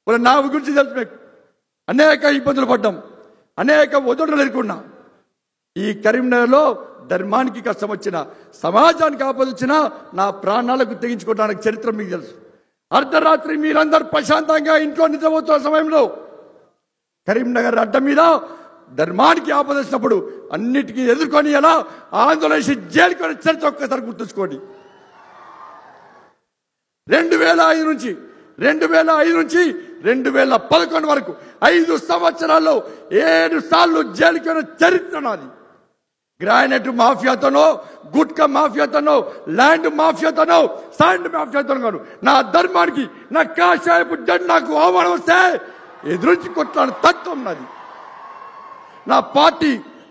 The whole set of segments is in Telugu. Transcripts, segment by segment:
వాళ్ళ నా గురించి తెలుసు మీకు. అనేక ఇబ్బందులు పడ్డాం, అనేక ఒత్తిడులు ఎదుర్కొన్నా. ఈ కరీంనగర్లో ధర్మానికి కష్టం వచ్చినా, సమాజానికి ఆపద వచ్చినా నా ప్రాణాలకు తెగించుకోవడానికి చరిత్ర మీకు తెలుసు. అర్ధరాత్రి మీరందరూ ప్రశాంతంగా ఇంట్లో నిద్రపోతున్న సమయంలో కరీంనగర్ అడ్డ మీద ధర్మానికి ఆపద వచ్చినప్పుడు అన్నిటికీ ఎదుర్కొని ఎలా ఆందోళన చేసి జైలుకి చరిత్ర ఒక్కసారి గుర్తుంచుకోండి. 2005 నుంచి 2011 వరకు 5 సంవత్సరాల్లో 7 సార్లు జైలుకి చరిత్ర నాది. గ్రానైట్ మాఫియాతోనో, గుట్కా మాఫియాతోనో, ల్యాండ్ మాఫియాతోనో, శాండ్ మాఫియాతోనో కాదు, నా ధర్మానికి, నా కాషాయపు జెండాకు అవమానం వస్తే ఎదురించి కొట్లాడిన తత్వం నాది.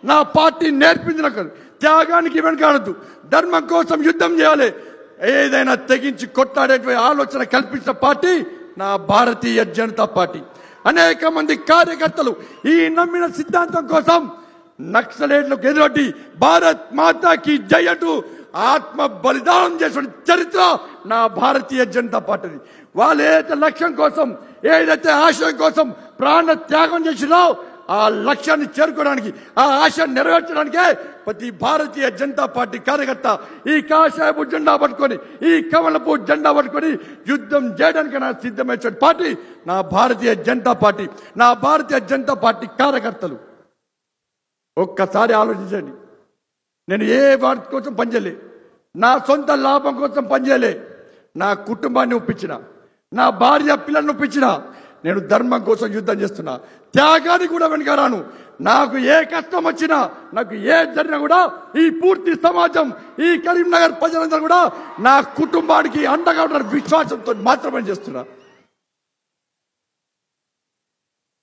నా పార్టీ నేర్పింది నాకు త్యాగానికి వెనకాడద్దు, ధర్మం కోసం యుద్ధం చేయాలి, ఏదైనా తెగించి కొట్లాడేటువంటి ఆలోచన కల్పించిన పార్టీ నా భారతీయ జనతా పార్టీ. అనేక మంది కార్యకర్తలు ఈ నమ్మిన సిద్ధాంతం కోసం నక్సలైట్లకు ఎదురొడ్డి భారత్ మాతాకి జై అంటూ ఆత్మ బలిదానం చేసిన చరిత్ర నా భారతీయ జనతా పార్టీది. వాళ్ళు ఏదైతే లక్ష్యం కోసం, ఏదైతే ఆశయం కోసం ప్రాణ త్యాగం చేసినో ఆ లక్ష్యాన్ని చేరుకోవడానికి, ఆ ఆశను నెరవేర్చడానికే ప్రతి భారతీయ జనతా పార్టీ కార్యకర్త ఈ కాషాయపు జెండా పట్టుకొని, ఈ కమలపు జెండా పట్టుకొని యుద్ధం చేయడానికి నా సిద్ధమైన పార్టీ నా భారతీయ జనతా పార్టీ. నా భారతీయ జనతా పార్టీ కార్యకర్తలు ఒక్కసారి ఆలోచించండి. నేను ఏ వాటి కోసం పనిచేయలే, నా సొంత లాభం కోసం పనిచేయలే, నా కుటుంబాన్ని ఒప్పించిన, నా భార్య పిల్లల్ని ఒప్పించిన, నేను ధర్మం కోసం యుద్ధం చేస్తున్నా, త్యాగానికి కూడా వెనుకరాను. నాకు ఏ కష్టం వచ్చినా, నాకు ఏ జరిగినా కూడా ఈ పూర్తి సమాజం, ఈ కరీంనగర్ ప్రజలందరూ కూడా నా కుటుంబానికి అండగా ఉన్న విశ్వాసంతో మాత్రమే చేస్తున్నా.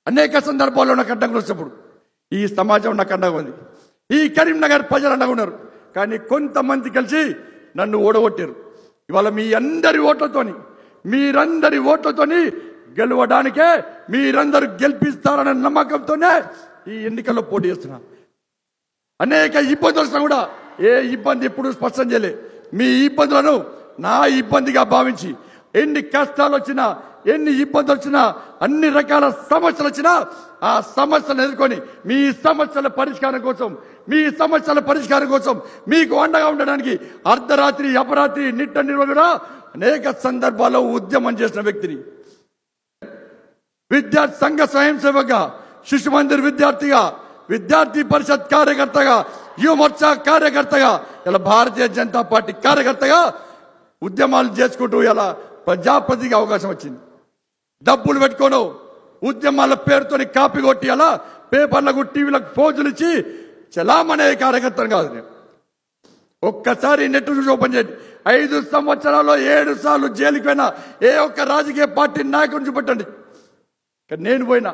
అనేక సందర్భాల్లో నాకు అండగా వచ్చినప్పుడు ఈ సమాజం నాకు అండగా ఉంది, ఈ కరీంనగర్ ప్రజలు అండగా ఉన్నారు. కానీ కొంతమంది కలిసి నన్ను ఓడగొట్టారు. ఇవాళ మీరందరి ఓట్లతోని గెలవడానికే, మీరందరూ గెలిపిస్తారన్న నమ్మకంతోనే ఈ ఎన్నికల్లో పోటీ చేస్తున్నా. అనేక ఇబ్బందులు వచ్చినా కూడా ఏ ఇబ్బంది ఎప్పుడు స్పష్టం చేయలే. మీ ఇబ్బందులను నా ఇబ్బందిగా భావించి, ఎన్ని కష్టాలు వచ్చినా, ఎన్ని ఇబ్బందులు వచ్చినా, అన్ని రకాల సమస్యలు వచ్చినా ఆ సమస్యలను ఎదుర్కొని మీ సమస్యల పరిష్కారం కోసం మీకు అండగా ఉండడానికి అర్ధరాత్రి, అపరాత్రి, నిట్ట నిర్వహణ అనేక సందర్భాల్లో ఉద్యమం చేసిన వ్యక్తిని. విద్యార్థి సంఘ స్వయం సేవగా, శిశు మందిర్ విద్యార్థిగా, విద్యార్థి పరిషత్ కార్యకర్తగా, యువ మోర్చా కార్యకర్తగా, ఇలా భారతీయ జనతా పార్టీ కార్యకర్తగా ఉద్యమాలు చేసుకుంటూ ఇలా ప్రజాప్రతిగా అవకాశం వచ్చింది. డబ్బులు పెట్టుకోను ఉద్యమాల పేరుతో కాపీ కొట్టి అలా పేపర్లకు, టీవీలకు పోజులు ఇచ్చి చలామనే కార్యకర్తను కాదు నేను. ఒక్కసారి నెట్ చూసి ఓపెన్ చేయండి. 5 సంవత్సరాల్లో 7 సార్లు జైలుకి పోయినా ఏ ఒక్క రాజకీయ పార్టీ నాయకుడిని చూపెట్టండి. నేను పోయినా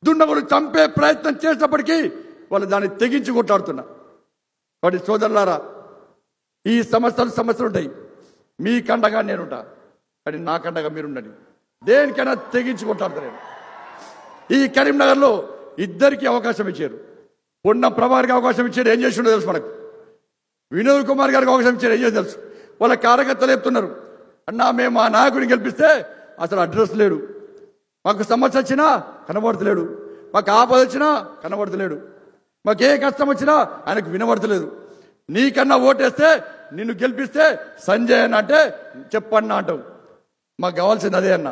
దుండగులు చంపే ప్రయత్నం చేసినప్పటికీ వాళ్ళు దాన్ని తెగించి కొట్లాడుతున్నా. కాబట్టి సోదరులారా, ఈ సమస్యలు ఉంటాయి. మీ కండగా నేనుంటా, కానీ నా కండగా మీరుండండి. దేనికైనా తెగించి కొట్లాడతాను. ఈ కరీంనగర్లో ఇద్దరికి అవకాశం ఇచ్చారు. పొన్నం ప్రభాకర్కి అవకాశం ఇచ్చారు, ఏం చేసిండో తెలుసు మనకు. వినోద్ కుమార్ గారికి అవకాశం ఇచ్చారు, ఏం చేసి తెలుసు. వాళ్ళ కార్యకర్తలు చెప్తున్నారు, అన్నా మేము ఆ నాయకుడిని గెలిపిస్తే అసలు అడ్రస్ లేడు, మాకు సమస్య వచ్చినా కనబడతలేడు, మాకు ఆపద వచ్చినా కనబడతలేడు, మాకు ఏ కష్టం వచ్చినా ఆయనకు వినబడతలేదు. నీకన్నా ఓటేస్తే నిన్ను గెలిపిస్తే సంజయ్ అన్న అంటే చెప్పన్నా అంటావు. మాకు కావాల్సింది అదే అన్న.